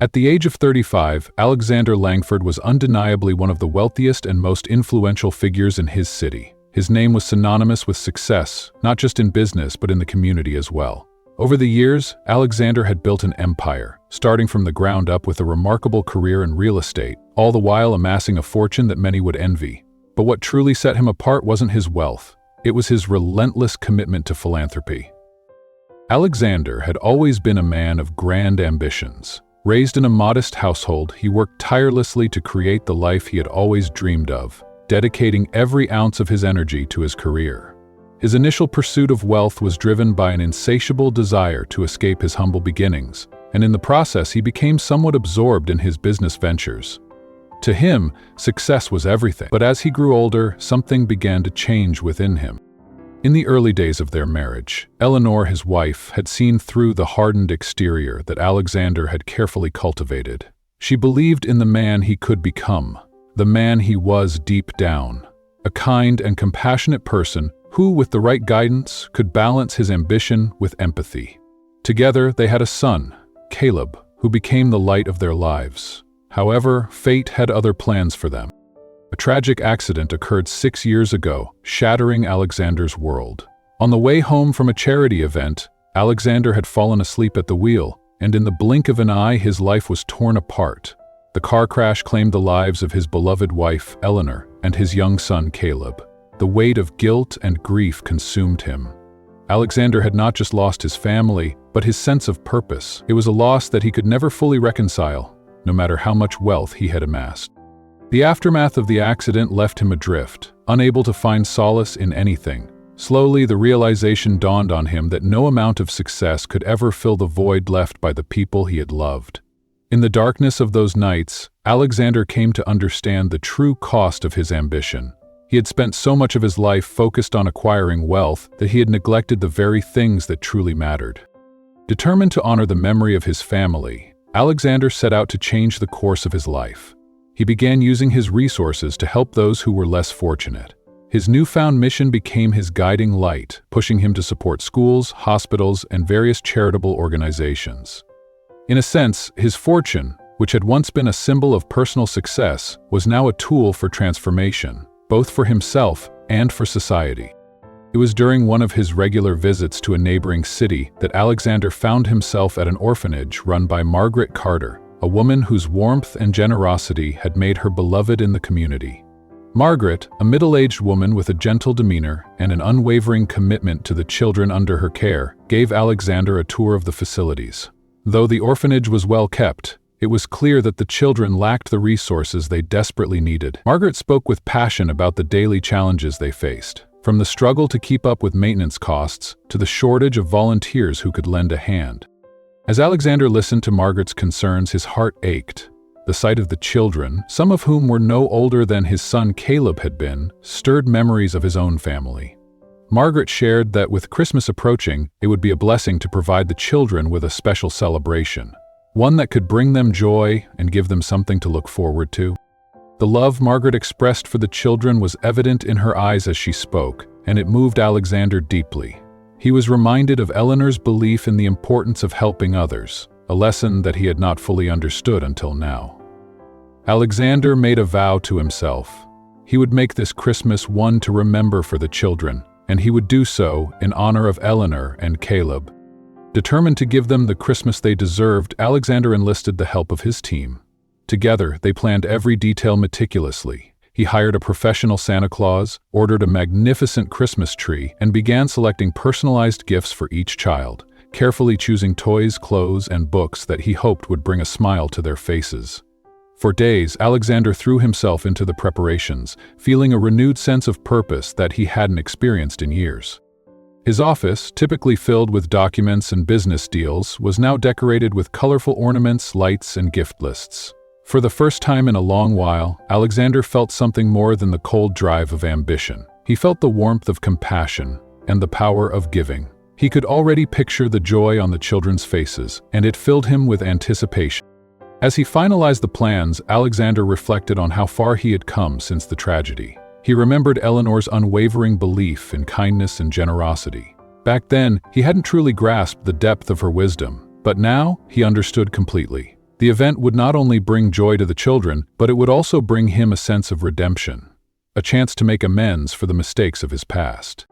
At the age of 35, Alexander Langford was undeniably one of the wealthiest and most influential figures in his city. His name was synonymous with success, not just in business but in the community as well. Over the years, Alexander had built an empire, starting from the ground up with a remarkable career in real estate, all the while amassing a fortune that many would envy. But what truly set him apart wasn't his wealth, it was his relentless commitment to philanthropy. Alexander had always been a man of grand ambitions. Raised in a modest household, he worked tirelessly to create the life he had always dreamed of, dedicating every ounce of his energy to his career. His initial pursuit of wealth was driven by an insatiable desire to escape his humble beginnings, and in the process he became somewhat absorbed in his business ventures. To him, success was everything, but as he grew older, something began to change within him. In the early days of their marriage, Eleanor, his wife, had seen through the hardened exterior that Alexander had carefully cultivated. She believed in the man he could become, the man he was deep down, a kind and compassionate person who, with the right guidance, could balance his ambition with empathy. Together, they had a son, Caleb, who became the light of their lives. However, fate had other plans for them. A tragic accident occurred 6 years ago, shattering Alexander's world. On the way home from a charity event, Alexander had fallen asleep at the wheel, and in the blink of an eye his life was torn apart. The car crash claimed the lives of his beloved wife, Eleanor, and his young son, Caleb. The weight of guilt and grief consumed him. Alexander had not just lost his family, but his sense of purpose. It was a loss that he could never fully reconcile, no matter how much wealth he had amassed. The aftermath of the accident left him adrift, unable to find solace in anything. Slowly, the realization dawned on him that no amount of success could ever fill the void left by the people he had loved. In the darkness of those nights, Alexander came to understand the true cost of his ambition. He had spent so much of his life focused on acquiring wealth that he had neglected the very things that truly mattered. Determined to honor the memory of his family, Alexander set out to change the course of his life. He began using his resources to help those who were less fortunate. His newfound mission became his guiding light, pushing him to support schools, hospitals, and various charitable organizations. In a sense, his fortune, which had once been a symbol of personal success, was now a tool for transformation, both for himself and for society. It was during one of his regular visits to a neighboring city that Alexander found himself at an orphanage run by Margaret Carter, a woman whose warmth and generosity had made her beloved in the community. Margaret, a middle-aged woman with a gentle demeanor and an unwavering commitment to the children under her care, gave Alexander a tour of the facilities. Though the orphanage was well kept, it was clear that the children lacked the resources they desperately needed. Margaret spoke with passion about the daily challenges they faced, from the struggle to keep up with maintenance costs to the shortage of volunteers who could lend a hand. As Alexander listened to Margaret's concerns, his heart ached. The sight of the children, some of whom were no older than his son Caleb had been, stirred memories of his own family. Margaret shared that with Christmas approaching, it would be a blessing to provide the children with a special celebration, one that could bring them joy and give them something to look forward to. The love Margaret expressed for the children was evident in her eyes as she spoke, and it moved Alexander deeply. He was reminded of Eleanor's belief in the importance of helping others, a lesson that he had not fully understood until now. Alexander made a vow to himself. He would make this Christmas one to remember for the children, and he would do so in honor of Eleanor and Caleb. Determined to give them the Christmas they deserved, Alexander enlisted the help of his team. Together, they planned every detail meticulously. He hired a professional Santa Claus, ordered a magnificent Christmas tree, and began selecting personalized gifts for each child, carefully choosing toys, clothes, and books that he hoped would bring a smile to their faces. For days, Alexander threw himself into the preparations, feeling a renewed sense of purpose that he hadn't experienced in years. His office, typically filled with documents and business deals, was now decorated with colorful ornaments, lights, and gift lists. For the first time in a long while, Alexander felt something more than the cold drive of ambition. He felt the warmth of compassion and the power of giving. He could already picture the joy on the children's faces, and it filled him with anticipation. As he finalized the plans, Alexander reflected on how far he had come since the tragedy. He remembered Eleanor's unwavering belief in kindness and generosity. Back then, he hadn't truly grasped the depth of her wisdom, but now he understood completely. The event would not only bring joy to the children, but it would also bring him a sense of redemption, a chance to make amends for the mistakes of his past.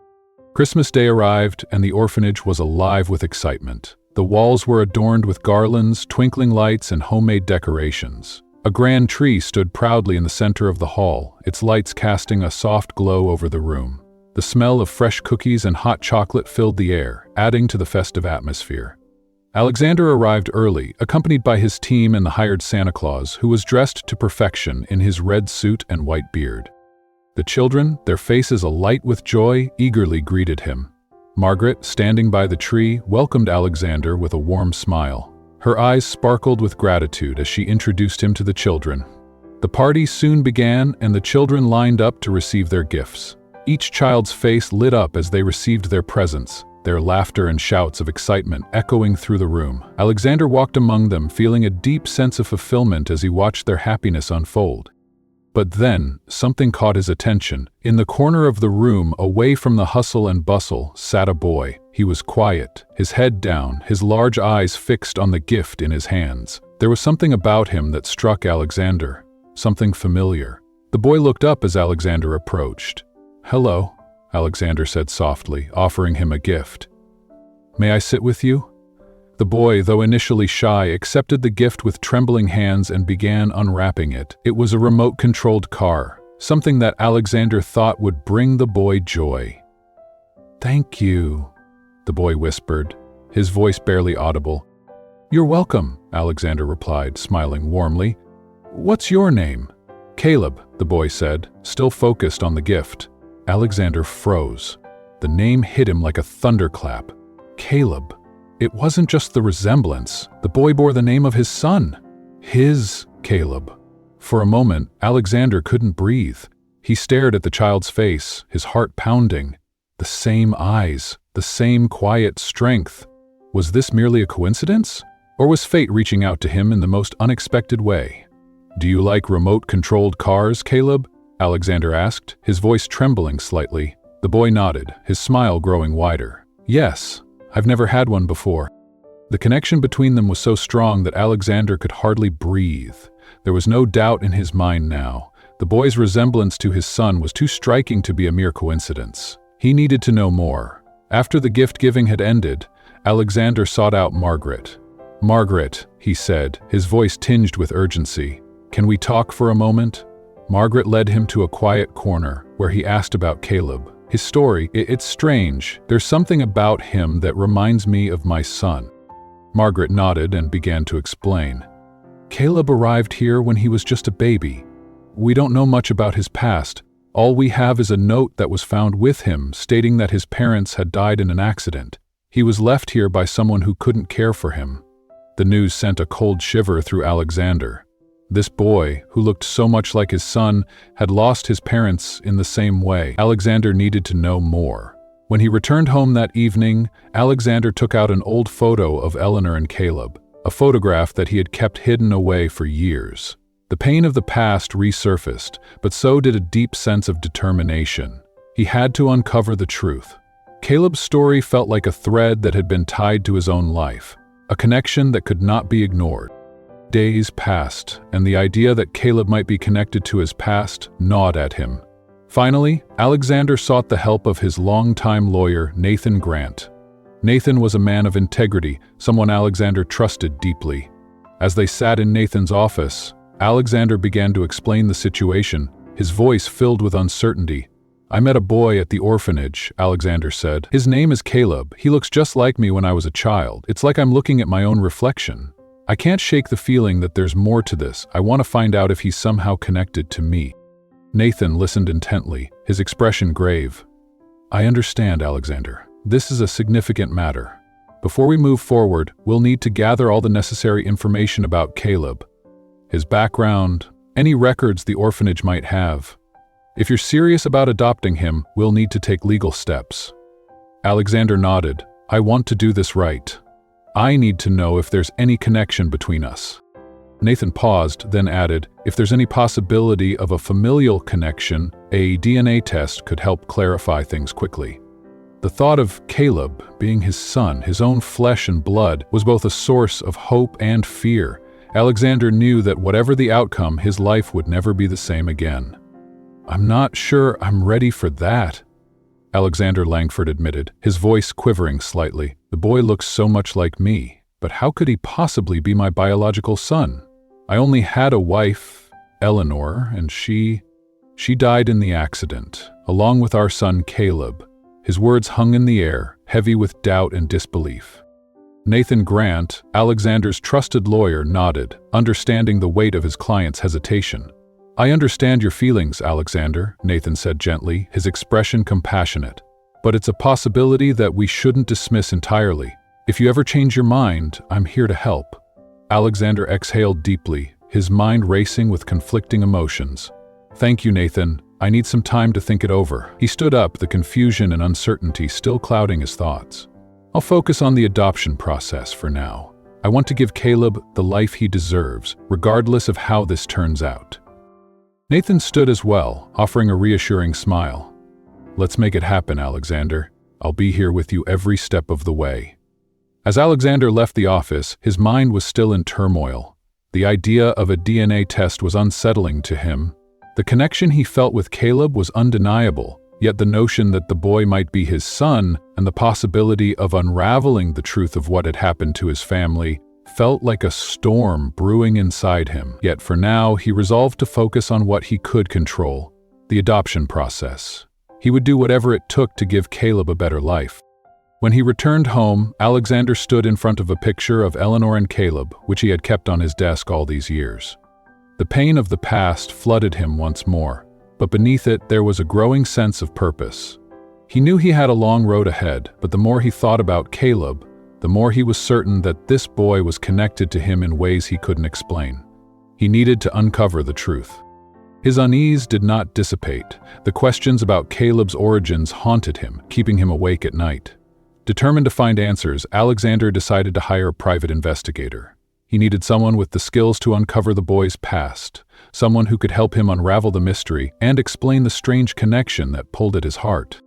Christmas Day arrived, and the orphanage was alive with excitement. The walls were adorned with garlands, twinkling lights, and homemade decorations. A grand tree stood proudly in the center of the hall, its lights casting a soft glow over the room. The smell of fresh cookies and hot chocolate filled the air, adding to the festive atmosphere. Alexander arrived early, accompanied by his team and the hired Santa Claus, who was dressed to perfection in his red suit and white beard. The children, their faces alight with joy, eagerly greeted him. Margaret, standing by the tree, welcomed Alexander with a warm smile. Her eyes sparkled with gratitude as she introduced him to the children. The party soon began, and the children lined up to receive their gifts. Each child's face lit up as they received their presents, their laughter and shouts of excitement echoing through the room. Alexander walked among them, feeling a deep sense of fulfillment as he watched their happiness unfold. But then, something caught his attention. In the corner of the room, away from the hustle and bustle, sat a boy. He was quiet, his head down, his large eyes fixed on the gift in his hands. There was something about him that struck Alexander, something familiar. The boy looked up as Alexander approached. "Hello," Alexander said softly, offering him a gift. "May I sit with you?" The boy, though initially shy, accepted the gift with trembling hands and began unwrapping it. It was a remote-controlled car, something that Alexander thought would bring the boy joy. "Thank you," the boy whispered, his voice barely audible. "You're welcome," Alexander replied, smiling warmly. "What's your name?" "Caleb," the boy said, still focused on the gift. Alexander froze. The name hit him like a thunderclap. Caleb. It wasn't just the resemblance. The boy bore the name of his son. His Caleb. For a moment, Alexander couldn't breathe. He stared at the child's face, his heart pounding. The same eyes, the same quiet strength. Was this merely a coincidence? Or was fate reaching out to him in the most unexpected way? "Do you like remote-controlled cars, Caleb?" Alexander asked, his voice trembling slightly. The boy nodded, his smile growing wider. "Yes. I've never had one before." The connection between them was so strong that Alexander could hardly breathe. There was no doubt in his mind now. The boy's resemblance to his son was too striking to be a mere coincidence. He needed to know more. After the gift-giving had ended, Alexander sought out Margaret. "Margaret," he said, his voice tinged with urgency, "can we talk for a moment?" Margaret led him to a quiet corner, where he asked about Caleb. His story, it's strange. There's something about him that reminds me of my son. Margaret nodded and began to explain. Caleb arrived here when he was just a baby. We don't know much about his past. All we have is a note that was found with him stating that his parents had died in an accident. He was left here by someone who couldn't care for him. The news sent a cold shiver through Alexander. This boy, who looked so much like his son, had lost his parents in the same way. Alexander needed to know more. When he returned home that evening, Alexander took out an old photo of Eleanor and Caleb, a photograph that he had kept hidden away for years. The pain of the past resurfaced, but so did a deep sense of determination. He had to uncover the truth. Caleb's story felt like a thread that had been tied to his own life, a connection that could not be ignored. Days passed, and the idea that Caleb might be connected to his past gnawed at him. Finally, Alexander sought the help of his longtime lawyer, Nathan Grant. Nathan was a man of integrity, someone Alexander trusted deeply. As they sat in Nathan's office, Alexander began to explain the situation, his voice filled with uncertainty. "I met a boy at the orphanage," Alexander said. "His name is Caleb. He looks just like me when I was a child. It's like I'm looking at my own reflection. I can't shake the feeling that there's more to this. I want to find out if he's somehow connected to me." Nathan listened intently, his expression grave. "I understand, Alexander. This is a significant matter. Before we move forward, we'll need to gather all the necessary information about Caleb, his background, any records the orphanage might have. If you're serious about adopting him, we'll need to take legal steps." Alexander nodded. "I want to do this right. I need to know if there's any connection between us." Nathan paused, then added, "If there's any possibility of a familial connection, a DNA test could help clarify things quickly." The thought of Caleb being his son, his own flesh and blood, was both a source of hope and fear. Alexander knew that whatever the outcome, his life would never be the same again. "I'm not sure I'm ready for that," Alexander Langford admitted, his voice quivering slightly. "The boy looks so much like me, but how could he possibly be my biological son? I only had a wife, Eleanor, and she died in the accident, along with our son Caleb." His words hung in the air, heavy with doubt and disbelief. Nathan Grant, Alexander's trusted lawyer, nodded, understanding the weight of his client's hesitation. "I understand your feelings, Alexander," Nathan said gently, his expression compassionate. "But it's a possibility that we shouldn't dismiss entirely. If you ever change your mind, I'm here to help." Alexander exhaled deeply, his mind racing with conflicting emotions. "Thank you, Nathan. I need some time to think it over." He stood up, the confusion and uncertainty still clouding his thoughts. "I'll focus on the adoption process for now. I want to give Caleb the life he deserves, regardless of how this turns out." Nathan stood as well, offering a reassuring smile. "Let's make it happen, Alexander. I'll be here with you every step of the way." As Alexander left the office, his mind was still in turmoil. The idea of a DNA test was unsettling to him. The connection he felt with Caleb was undeniable, yet the notion that the boy might be his son and the possibility of unraveling the truth of what had happened to his family felt like a storm brewing inside him. Yet for now, he resolved to focus on what he could control, the adoption process. He would do whatever it took to give Caleb a better life. When he returned home, Alexander stood in front of a picture of Eleanor and Caleb, which he had kept on his desk all these years. The pain of the past flooded him once more, but beneath it there was a growing sense of purpose. He knew he had a long road ahead, but the more he thought about Caleb, the more he was certain that this boy was connected to him in ways he couldn't explain. He needed to uncover the truth. His unease did not dissipate. The questions about Caleb's origins haunted him, keeping him awake at night. Determined to find answers, Alexander decided to hire a private investigator. He needed someone with the skills to uncover the boy's past, someone who could help him unravel the mystery and explain the strange connection that pulled at his heart.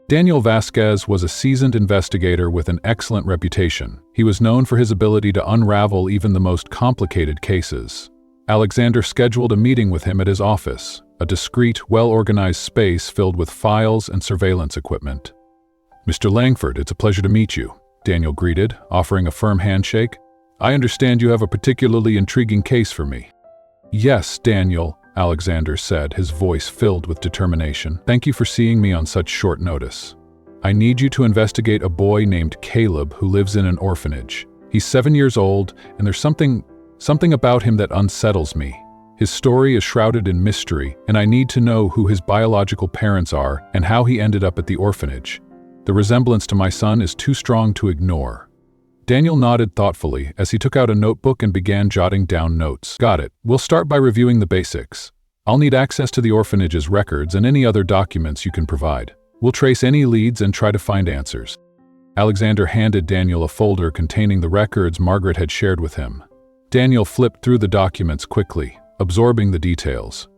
Daniel Vasquez was a seasoned investigator with an excellent reputation. He was known for his ability to unravel even the most complicated cases. Alexander scheduled a meeting with him at his office, a discreet, well-organized space filled with files and surveillance equipment. "Mr. Langford, it's a pleasure to meet you," Daniel greeted, offering a firm handshake. "I understand you have a particularly intriguing case for me." "Yes, Daniel," Alexander said, his voice filled with determination. "Thank you for seeing me on such short notice. I need you to investigate a boy named Caleb who lives in an orphanage. He's 7 years old, and there's something about him that unsettles me. His story is shrouded in mystery, and I need to know who his biological parents are and how he ended up at the orphanage. The resemblance to my son is too strong to ignore." Daniel nodded thoughtfully as he took out a notebook and began jotting down notes. "Got it. We'll start by reviewing the basics. I'll need access to the orphanage's records and any other documents you can provide. We'll trace any leads and try to find answers." Alexander handed Daniel a folder containing the records Margaret had shared with him. Daniel flipped through the documents quickly, absorbing the details.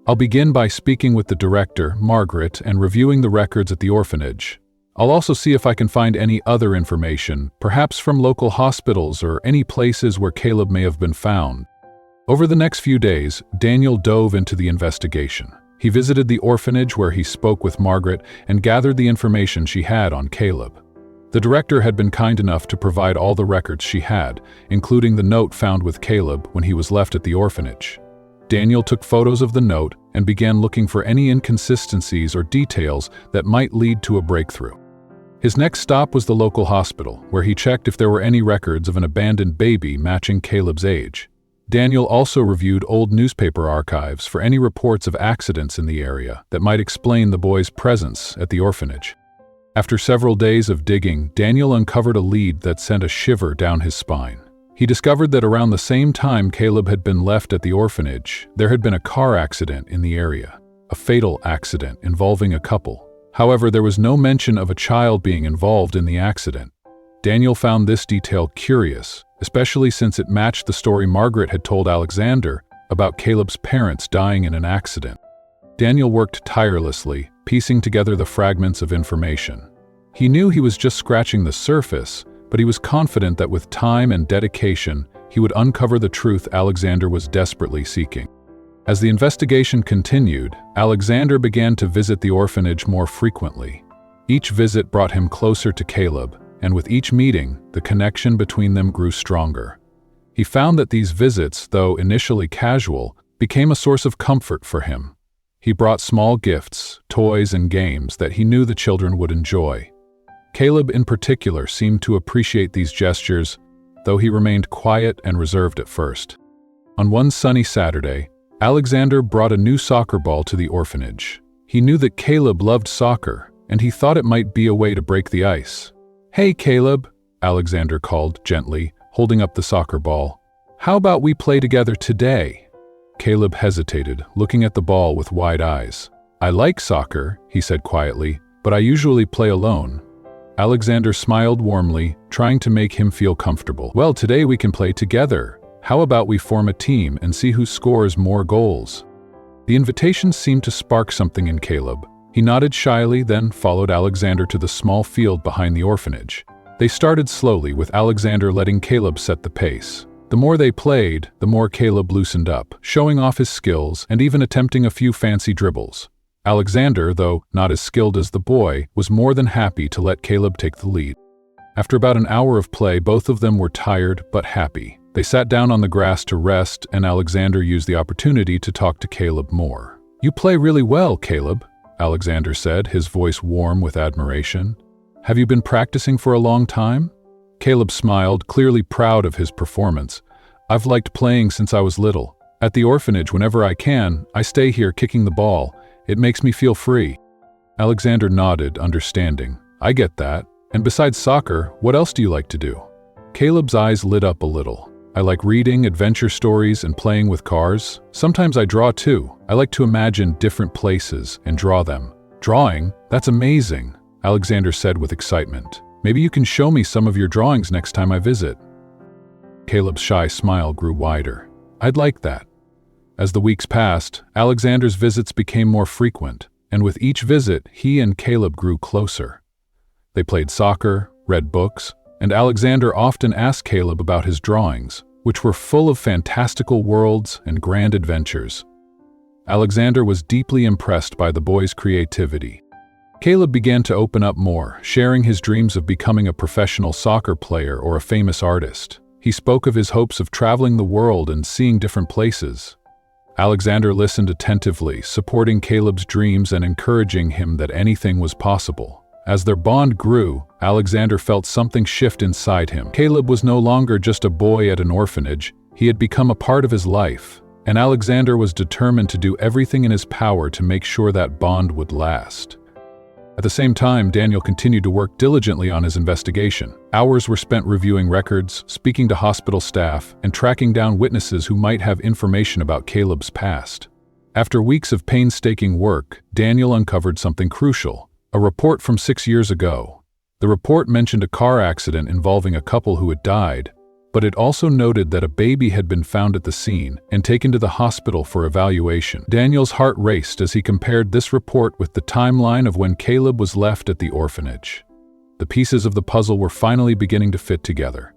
"I'll begin by speaking with the director, Margaret, and reviewing the records at the orphanage. I'll also see if I can find any other information, perhaps from local hospitals or any places where Caleb may have been found." Over the next few days, Daniel dove into the investigation. He visited the orphanage where he spoke with Margaret and gathered the information she had on Caleb. The director had been kind enough to provide all the records she had, including the note found with Caleb when he was left at the orphanage. Daniel took photos of the note and began looking for any inconsistencies or details that might lead to a breakthrough. His next stop was the local hospital, where he checked if there were any records of an abandoned baby matching Caleb's age. Daniel also reviewed old newspaper archives for any reports of accidents in the area that might explain the boy's presence at the orphanage. After several days of digging, Daniel uncovered a lead that sent a shiver down his spine. He discovered that around the same time Caleb had been left at the orphanage, there had been a car accident in the area, a fatal accident involving a couple. However, there was no mention of a child being involved in the accident. Daniel found this detail curious, especially since it matched the story Margaret had told Alexander about Caleb's parents dying in an accident. Daniel worked tirelessly, piecing together the fragments of information. He knew he was just scratching the surface, but he was confident that with time and dedication, he would uncover the truth Alexander was desperately seeking. As the investigation continued, Alexander began to visit the orphanage more frequently. Each visit brought him closer to Caleb, and with each meeting, the connection between them grew stronger. He found that these visits, though initially casual, became a source of comfort for him. He brought small gifts, toys, and games that he knew the children would enjoy. Caleb in particular seemed to appreciate these gestures, though he remained quiet and reserved at first. On one sunny Saturday, Alexander brought a new soccer ball to the orphanage. He knew that Caleb loved soccer, and he thought it might be a way to break the ice. "Hey, Caleb," Alexander called gently, holding up the soccer ball. "How about we play together today?" Caleb hesitated, looking at the ball with wide eyes. "I like soccer," he said quietly, "but I usually play alone." Alexander smiled warmly, trying to make him feel comfortable. "Well, today we can play together. How about we form a team and see who scores more goals?" The invitation seemed to spark something in Caleb. He nodded shyly, then followed Alexander to the small field behind the orphanage. They started slowly, with Alexander letting Caleb set the pace. The more they played, the more Caleb loosened up, showing off his skills and even attempting a few fancy dribbles. Alexander, though not as skilled as the boy, was more than happy to let Caleb take the lead. After about an hour of play, both of them were tired but happy. They sat down on the grass to rest, and Alexander used the opportunity to talk to Caleb more. "You play really well, Caleb," Alexander said, his voice warm with admiration. "Have you been practicing for a long time?" Caleb smiled, clearly proud of his performance. "I've liked playing since I was little. At the orphanage, whenever I can, I stay here kicking the ball. It makes me feel free." Alexander nodded, understanding. "I get that. And besides soccer, what else do you like to do?" Caleb's eyes lit up a little. "I like reading, adventure stories, and playing with cars. Sometimes I draw too. I like to imagine different places and draw them." "Drawing? That's amazing," Alexander said with excitement. "Maybe you can show me some of your drawings next time I visit." Caleb's shy smile grew wider. "I'd like that." As the weeks passed, Alexander's visits became more frequent, and with each visit, he and Caleb grew closer. They played soccer, read books, and Alexander often asked Caleb about his drawings, which were full of fantastical worlds and grand adventures. Alexander was deeply impressed by the boy's creativity. Caleb began to open up more, sharing his dreams of becoming a professional soccer player or a famous artist. He spoke of his hopes of traveling the world and seeing different places. Alexander listened attentively, supporting Caleb's dreams and encouraging him that anything was possible. As their bond grew, Alexander felt something shift inside him. Caleb was no longer just a boy at an orphanage. He had become a part of his life, and Alexander was determined to do everything in his power to make sure that bond would last. At the same time, Daniel continued to work diligently on his investigation. Hours were spent reviewing records, speaking to hospital staff, and tracking down witnesses who might have information about Caleb's past. After weeks of painstaking work, Daniel uncovered something crucial. A report from 6 years ago. The report mentioned a car accident involving a couple who had died, but it also noted that a baby had been found at the scene and taken to the hospital for evaluation. Daniel's heart raced as he compared this report with the timeline of when Caleb was left at the orphanage. The pieces of the puzzle were finally beginning to fit together.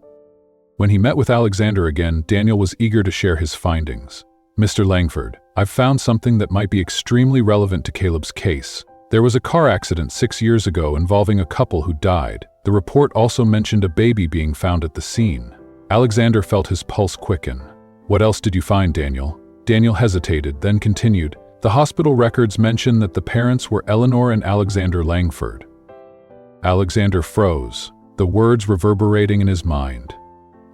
When he met with Alexander again, Daniel was eager to share his findings. "Mr. Langford, I've found something that might be extremely relevant to Caleb's case. There was a car accident 6 years ago involving a couple who died. The report also mentioned a baby being found at the scene." Alexander felt his pulse quicken. "What else did you find, Daniel?" Daniel hesitated, then continued. "The hospital records mention that the parents were Eleanor and Alexander Langford." Alexander froze, the words reverberating in his mind.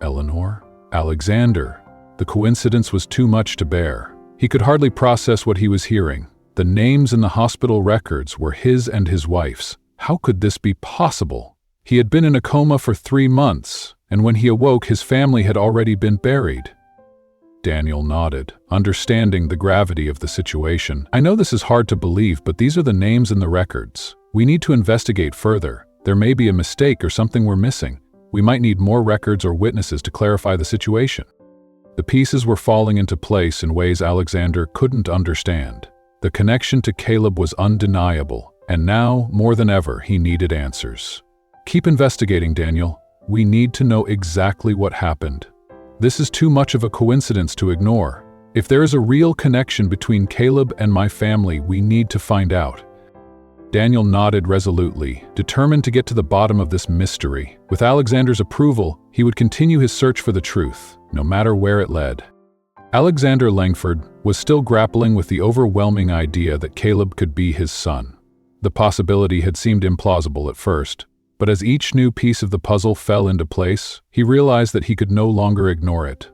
Eleanor? Alexander? The coincidence was too much to bear. He could hardly process what he was hearing. The names in the hospital records were his and his wife's. How could this be possible? He had been in a coma for 3 months, and when he awoke, his family had already been buried. Daniel nodded, understanding the gravity of the situation. "I know this is hard to believe, but these are the names in the records. We need to investigate further. There may be a mistake or something we're missing. We might need more records or witnesses to clarify the situation." The pieces were falling into place in ways Alexander couldn't understand. The connection to Caleb was undeniable, and now, more than ever, he needed answers. "Keep investigating, Daniel. We need to know exactly what happened." This is too much of a coincidence to ignore. If there is a real connection between Caleb and my family, we need to find out." Daniel nodded resolutely, determined to get to the bottom of this mystery. With Alexander's approval, he would continue his search for the truth, no matter where it led. Alexander Langford was still grappling with the overwhelming idea that Caleb could be his son. The possibility had seemed implausible at first, but as each new piece of the puzzle fell into place, he realized that he could no longer ignore it.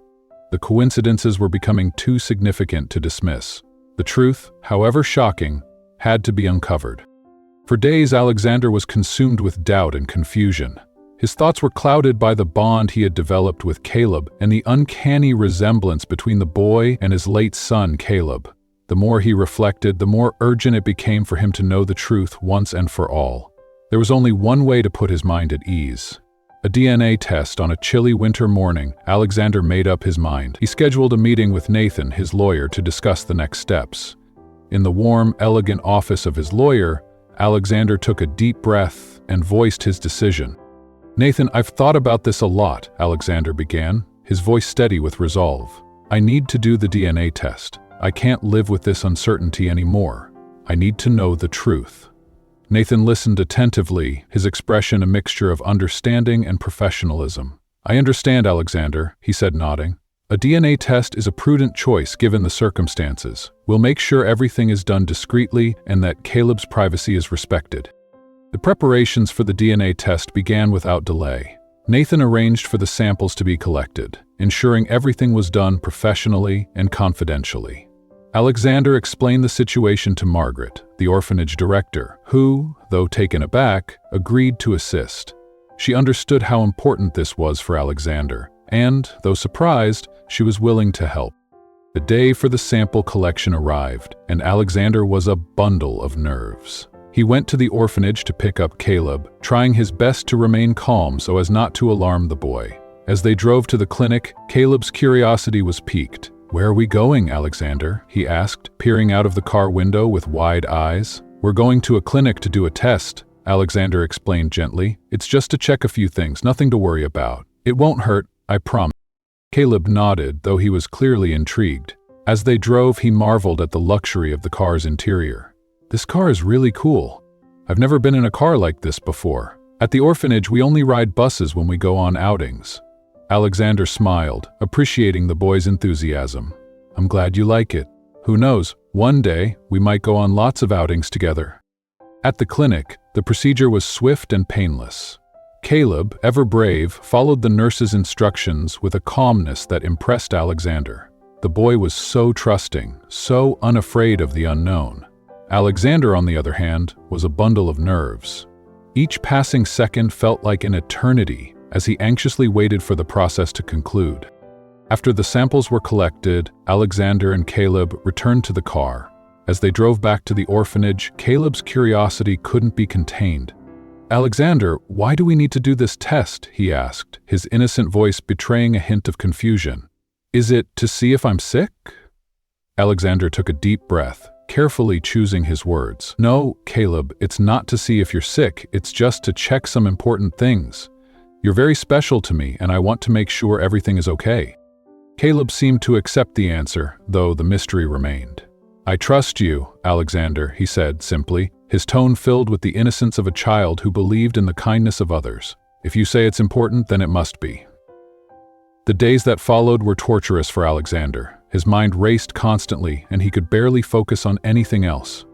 The coincidences were becoming too significant to dismiss. The truth, however shocking, had to be uncovered. For days, Alexander was consumed with doubt and confusion. His thoughts were clouded by the bond he had developed with Caleb and the uncanny resemblance between the boy and his late son, Caleb. The more he reflected, the more urgent it became for him to know the truth once and for all. There was only one way to put his mind at ease. A DNA test. On a chilly winter morning, Alexander made up his mind. He scheduled a meeting with Nathan, his lawyer, to discuss the next steps. In the warm, elegant office of his lawyer, Alexander took a deep breath and voiced his decision. "Nathan, I've thought about this a lot," Alexander began, his voice steady with resolve. "I need to do the DNA test. I can't live with this uncertainty anymore. I need to know the truth." Nathan listened attentively, his expression a mixture of understanding and professionalism. "I understand, Alexander," he said, nodding. "A DNA test is a prudent choice given the circumstances. We'll make sure everything is done discreetly and that Caleb's privacy is respected." The preparations for the DNA test began without delay. Nathan arranged for the samples to be collected, ensuring everything was done professionally and confidentially. Alexander explained the situation to Margaret, the orphanage director, who, though taken aback, agreed to assist. She understood how important this was for Alexander, and, though surprised, she was willing to help. The day for the sample collection arrived, and Alexander was a bundle of nerves. He went to the orphanage to pick up Caleb, trying his best to remain calm so as not to alarm the boy. As they drove to the clinic, Caleb's curiosity was piqued. "Where are we going, Alexander?" he asked, peering out of the car window with wide eyes. "We're going to a clinic to do a test," Alexander explained gently. "It's just to check a few things, nothing to worry about. It won't hurt, I promise." Caleb nodded, though he was clearly intrigued. As they drove, he marveled at the luxury of the car's interior. "This car is really cool. I've never been in a car like this before. At the orphanage, we only ride buses when we go on outings." Alexander smiled, appreciating the boy's enthusiasm. "I'm glad you like it. Who knows, one day we might go on lots of outings together." At the clinic, the procedure was swift and painless. Caleb, ever brave, followed the nurse's instructions with a calmness that impressed Alexander. The boy was so trusting, so unafraid of the unknown. Alexander, on the other hand, was a bundle of nerves. Each passing second felt like an eternity as he anxiously waited for the process to conclude. After the samples were collected, Alexander and Caleb returned to the car. As they drove back to the orphanage, Caleb's curiosity couldn't be contained. "Alexander, why do we need to do this test?" he asked, his innocent voice betraying a hint of confusion. "Is it to see if I'm sick?" Alexander took a deep breath, carefully choosing his words. "No, Caleb, it's not to see if you're sick, it's just to check some important things. You're very special to me, and I want to make sure everything is okay." Caleb seemed to accept the answer, though the mystery remained. "I trust you, Alexander," he said simply, his tone filled with the innocence of a child who believed in the kindness of others. "If you say it's important, then it must be." The days that followed were torturous for Alexander. His mind raced constantly, and he could barely focus on anything else.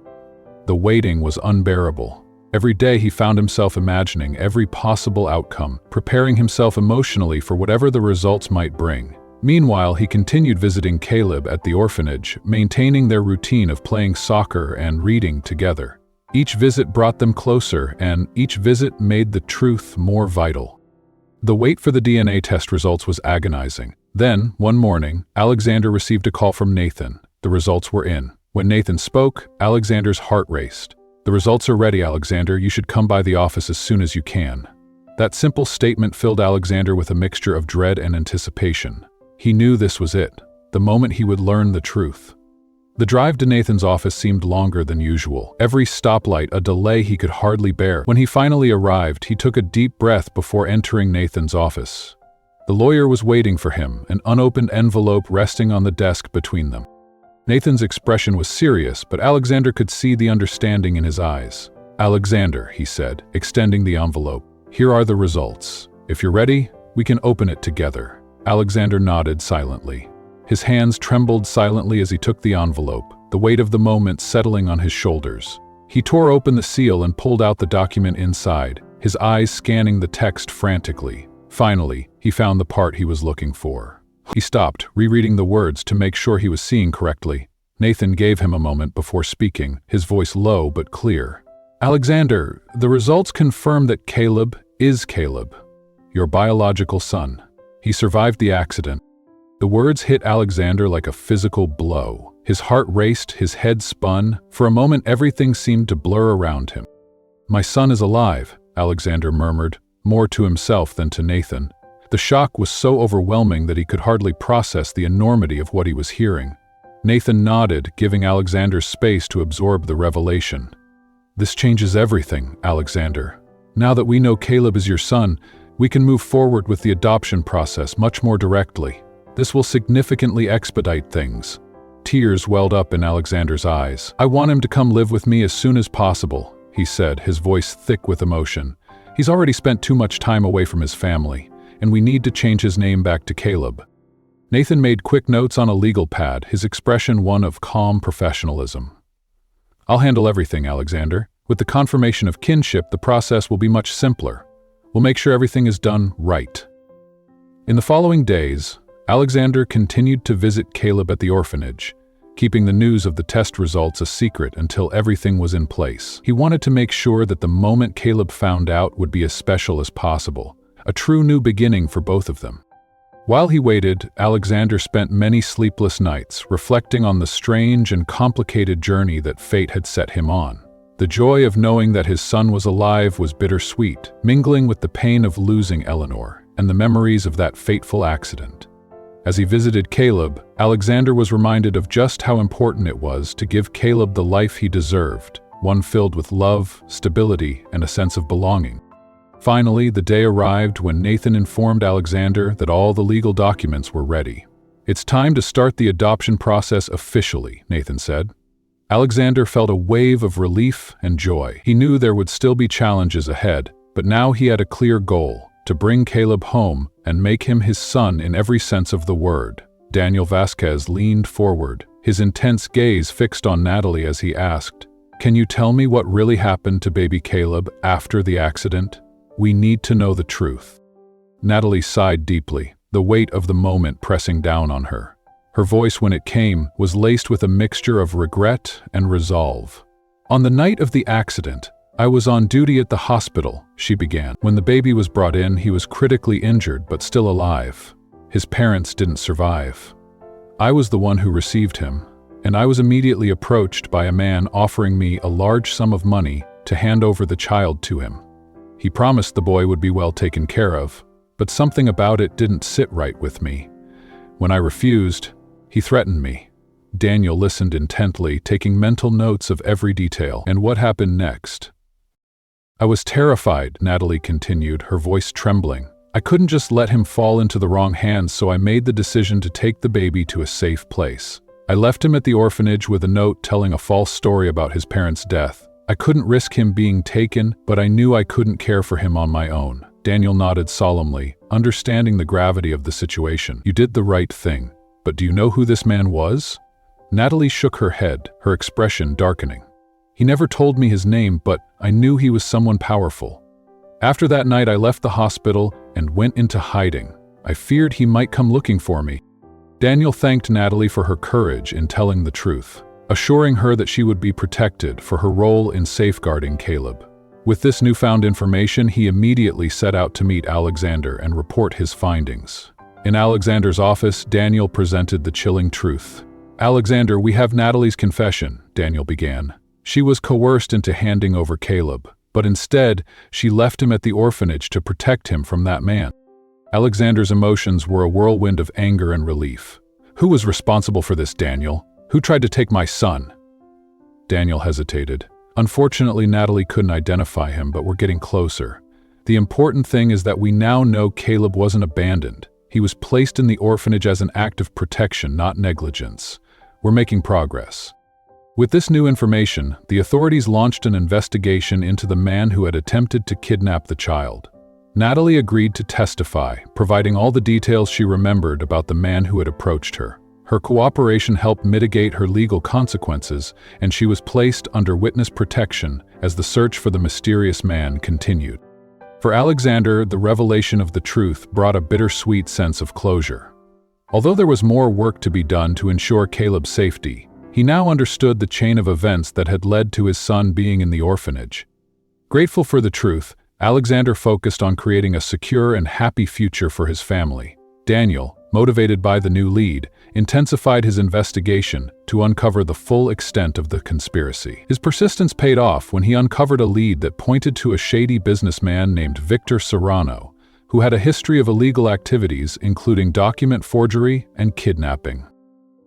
The waiting was unbearable. Every day he found himself imagining every possible outcome, preparing himself emotionally for whatever the results might bring. Meanwhile, he continued visiting Caleb at the orphanage, maintaining their routine of playing soccer and reading together. Each visit brought them closer, and each visit made the truth more vital. The wait for the DNA test results was agonizing. Then, one morning, Alexander received a call from Nathan. The results were in. When Nathan spoke, Alexander's heart raced. "The results are ready, Alexander. You should come by the office as soon as you can." That simple statement filled Alexander with a mixture of dread and anticipation. He knew this was it, the moment he would learn the truth. The drive to Nathan's office seemed longer than usual, every stoplight a delay he could hardly bear. When he finally arrived, he took a deep breath before entering Nathan's office. The lawyer was waiting for him, an unopened envelope resting on the desk between them. Nathan's expression was serious, but Alexander could see the understanding in his eyes. "Alexander," he said, extending the envelope, "here are the results. If you're ready, we can open it together." Alexander nodded silently. His hands trembled silently as he took the envelope, the weight of the moment settling on his shoulders. He tore open the seal and pulled out the document inside, his eyes scanning the text frantically. Finally, he found the part he was looking for. He stopped, rereading the words to make sure he was seeing correctly. Nathan gave him a moment before speaking, his voice low but clear. "Alexander, the results confirm that Caleb is Caleb, your biological son. He survived the accident." The words hit Alexander like a physical blow. His heart raced, his head spun. For a moment, everything seemed to blur around him. "My son is alive," Alexander murmured, more to himself than to Nathan. The shock was so overwhelming that he could hardly process the enormity of what he was hearing. Nathan nodded, giving Alexander space to absorb the revelation. "This changes everything, Alexander. Now that we know Caleb is your son, we can move forward with the adoption process much more directly. This will significantly expedite things." Tears welled up in Alexander's eyes. "I want him to come live with me as soon as possible," he said, his voice thick with emotion. "He's already spent too much time away from his family, and we need to change his name back to Caleb." Nathan made quick notes on a legal pad, his expression one of calm professionalism. "I'll handle everything, Alexander. With the confirmation of kinship, the process will be much simpler. We'll make sure everything is done right." In the following days, Alexander continued to visit Caleb at the orphanage, keeping the news of the test results a secret until everything was in place. He wanted to make sure that the moment Caleb found out would be as special as possible, a true new beginning for both of them. While he waited, Alexander spent many sleepless nights reflecting on the strange and complicated journey that fate had set him on. The joy of knowing that his son was alive was bittersweet, mingling with the pain of losing Eleanor and the memories of that fateful accident. As he visited Caleb, Alexander was reminded of just how important it was to give Caleb the life he deserved, one filled with love, stability, and a sense of belonging. Finally, the day arrived when Nathan informed Alexander that all the legal documents were ready. "It's time to start the adoption process officially," Nathan said. Alexander felt a wave of relief and joy. He knew there would still be challenges ahead, but now he had a clear goal: to bring Caleb home and make him his son in every sense of the word. Daniel Vasquez leaned forward, his intense gaze fixed on Natalie as he asked, "Can you tell me what really happened to baby Caleb after the accident? We need to know the truth." Natalie sighed deeply, the weight of the moment pressing down on her. Her voice, when it came, was laced with a mixture of regret and resolve. "On the night of the accident, I was on duty at the hospital," she began. "When the baby was brought in, he was critically injured but still alive. His parents didn't survive. I was the one who received him, and I was immediately approached by a man offering me a large sum of money to hand over the child to him. He promised the boy would be well taken care of, but something about it didn't sit right with me. When I refused, he threatened me." Daniel listened intently, taking mental notes of every detail. "And what happened next?" "I was terrified," Natalie continued, her voice trembling. "I couldn't just let him fall into the wrong hands, so I made the decision to take the baby to a safe place. I left him at the orphanage with a note telling a false story about his parents' death. I couldn't risk him being taken, but I knew I couldn't care for him on my own." Daniel nodded solemnly, understanding the gravity of the situation. "You did the right thing, but do you know who this man was?" Natalie shook her head, her expression darkening. "He never told me his name, but I knew he was someone powerful. After that night, I left the hospital and went into hiding. I feared he might come looking for me." Daniel thanked Natalie for her courage in telling the truth, assuring her that she would be protected for her role in safeguarding Caleb. With this newfound information, he immediately set out to meet Alexander and report his findings. In Alexander's office, Daniel presented the chilling truth. "Alexander, we have Natalie's confession," Daniel began. "She was coerced into handing over Caleb, but instead, she left him at the orphanage to protect him from that man." Alexander's emotions were a whirlwind of anger and relief. "Who was responsible for this, Daniel? Who tried to take my son?" Daniel hesitated. "Unfortunately, Natalie couldn't identify him, but we're getting closer. The important thing is that we now know Caleb wasn't abandoned. He was placed in the orphanage as an act of protection, not negligence. We're making progress. With this new information, the authorities launched an investigation into the man who had attempted to kidnap the child. Natalie agreed to testify, providing all the details she remembered about the man who had approached her. Her cooperation helped mitigate her legal consequences, and she was placed under witness protection as the search for the mysterious man continued. For Alexander, the revelation of the truth brought a bittersweet sense of closure. Although there was more work to be done to ensure Caleb's safety, he now understood the chain of events that had led to his son being in the orphanage. Grateful for the truth, Alexander focused on creating a secure and happy future for his family. Daniel, motivated by the new lead, intensified his investigation to uncover the full extent of the conspiracy. His persistence paid off when he uncovered a lead that pointed to a shady businessman named Victor Serrano, who had a history of illegal activities including document forgery and kidnapping.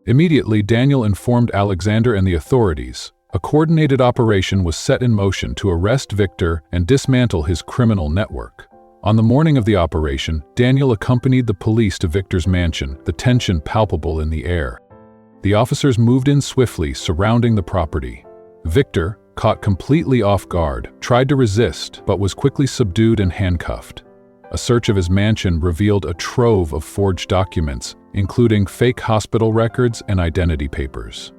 Immediately, Daniel informed Alexander and the authorities. A coordinated operation was set in motion to arrest Victor and dismantle his criminal network. On the morning of the operation, Daniel accompanied the police to Victor's mansion, the tension palpable in the air. The officers moved in swiftly, surrounding the property. Victor, caught completely off guard, tried to resist but was quickly subdued and handcuffed. A search of his mansion revealed a trove of forged documents, including fake hospital records and identity papers.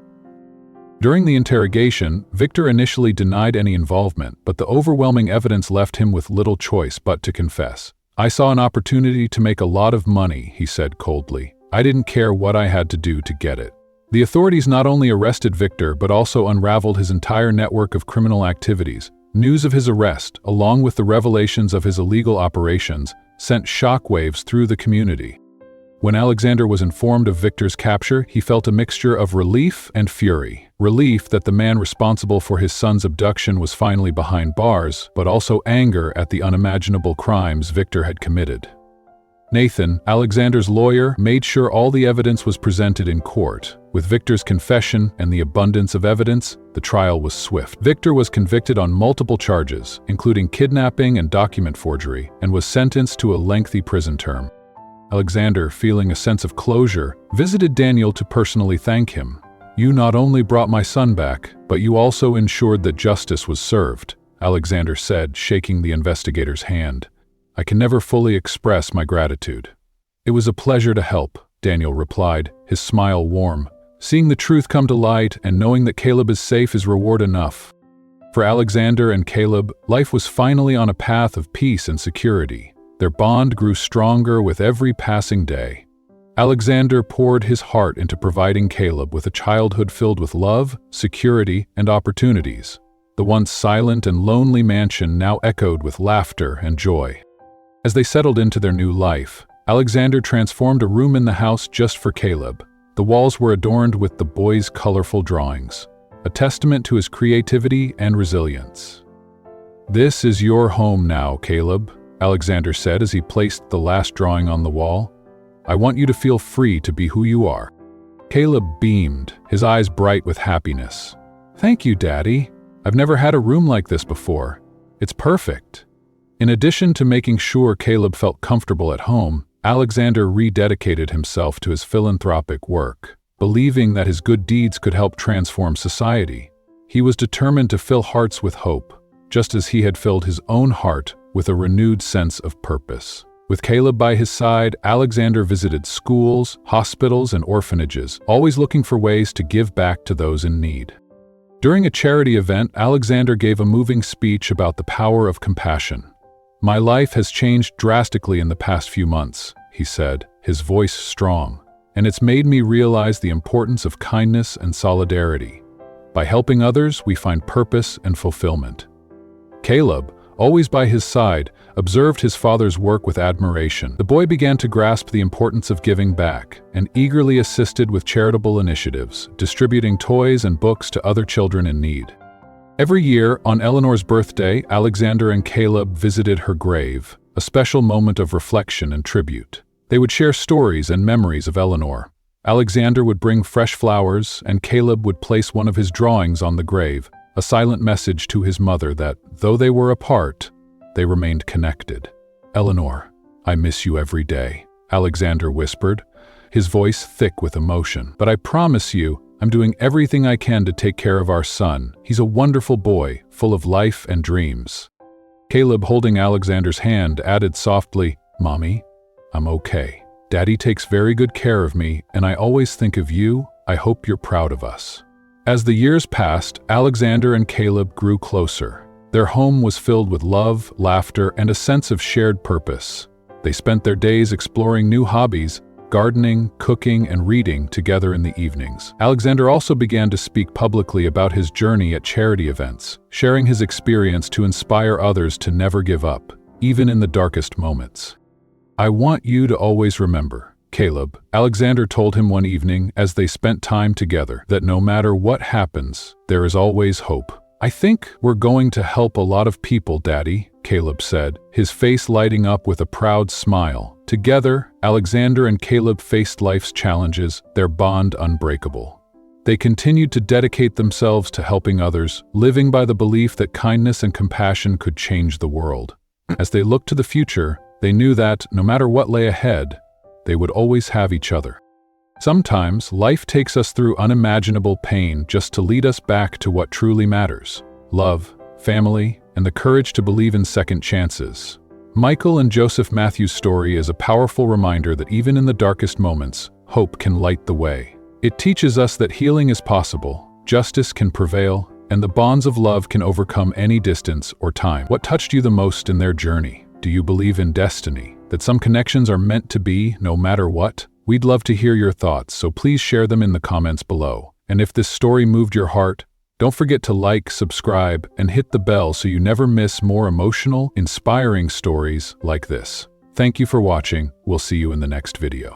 During the interrogation, Victor initially denied any involvement, but the overwhelming evidence left him with little choice but to confess. "I saw an opportunity to make a lot of money," he said coldly. "I didn't care what I had to do to get it." The authorities not only arrested Victor but also unraveled his entire network of criminal activities. News of his arrest, along with the revelations of his illegal operations, sent shockwaves through the community. When Alexander was informed of Victor's capture, he felt a mixture of relief and fury. Relief that the man responsible for his son's abduction was finally behind bars, but also anger at the unimaginable crimes Victor had committed. Nathan, Alexander's lawyer, made sure all the evidence was presented in court. With Victor's confession and the abundance of evidence, the trial was swift. Victor was convicted on multiple charges, including kidnapping and document forgery, and was sentenced to a lengthy prison term. Alexander, feeling a sense of closure, visited Daniel to personally thank him. "You not only brought my son back, but you also ensured that justice was served," Alexander said, shaking the investigator's hand. "I can never fully express my gratitude." "It was a pleasure to help," Daniel replied, his smile warm. "Seeing the truth come to light and knowing that Caleb is safe is reward enough." For Alexander and Caleb, life was finally on a path of peace and security. Their bond grew stronger with every passing day. Alexander poured his heart into providing Caleb with a childhood filled with love, security, and opportunities. The once silent and lonely mansion now echoed with laughter and joy. As they settled into their new life, Alexander transformed a room in the house just for Caleb. The walls were adorned with the boy's colorful drawings, a testament to his creativity and resilience. "This is your home now, Caleb," Alexander said as he placed the last drawing on the wall. "I want you to feel free to be who you are." Caleb beamed, his eyes bright with happiness. "Thank you, Daddy. I've never had a room like this before. It's perfect." In addition to making sure Caleb felt comfortable at home, Alexander rededicated himself to his philanthropic work, believing that his good deeds could help transform society. He was determined to fill hearts with hope, just as he had filled his own heart with a renewed sense of purpose. With Caleb by his side, Alexander visited schools, hospitals, and orphanages, always looking for ways to give back to those in need. During a charity event, Alexander gave a moving speech about the power of compassion. "My life has changed drastically in the past few months," he said, his voice strong, "and it's made me realize the importance of kindness and solidarity. By helping others, we find purpose and fulfillment." Caleb, always by his side, observed his father's work with admiration. The boy began to grasp the importance of giving back and eagerly assisted with charitable initiatives, distributing toys and books to other children in need. Every year, on Eleanor's birthday, Alexander and Caleb visited her grave, a special moment of reflection and tribute. They would share stories and memories of Eleanor. Alexander would bring fresh flowers, and Caleb would place one of his drawings on the grave, a silent message to his mother that, though they were apart, they remained connected. "Eleanor, I miss you every day," Alexander whispered, his voice thick with emotion. "But I promise you, I'm doing everything I can to take care of our son. He's a wonderful boy, full of life and dreams." Caleb, holding Alexander's hand, added softly, "Mommy, I'm okay. Daddy takes very good care of me, and I always think of you. I hope you're proud of us." As the years passed, Alexander and Caleb grew closer. Their home was filled with love, laughter, and a sense of shared purpose. They spent their days exploring new hobbies, gardening, cooking, and reading together in the evenings. Alexander also began to speak publicly about his journey at charity events, sharing his experience to inspire others to never give up, even in the darkest moments. "I want you to always remember, Caleb," Alexander told him one evening as they spent time together, "that no matter what happens, there is always hope." "I think we're going to help a lot of people, Daddy," Caleb said, his face lighting up with a proud smile. Together, Alexander and Caleb faced life's challenges, their bond unbreakable. They continued to dedicate themselves to helping others, living by the belief that kindness and compassion could change the world. As they looked to the future, they knew that, no matter what lay ahead, they would always have each other. Sometimes, life takes us through unimaginable pain just to lead us back to what truly matters: love, family, and the courage to believe in second chances. Michael and Joseph Matthews' story is a powerful reminder that even in the darkest moments, hope can light the way. It teaches us that healing is possible, justice can prevail, and the bonds of love can overcome any distance or time. What touched you the most in their journey? Do you believe in destiny, that some connections are meant to be no matter what? We'd love to hear your thoughts, so please share them in the comments below. And if this story moved your heart, don't forget to like, subscribe, and hit the bell so you never miss more emotional, inspiring stories like this. Thank you for watching. We'll see you in the next video.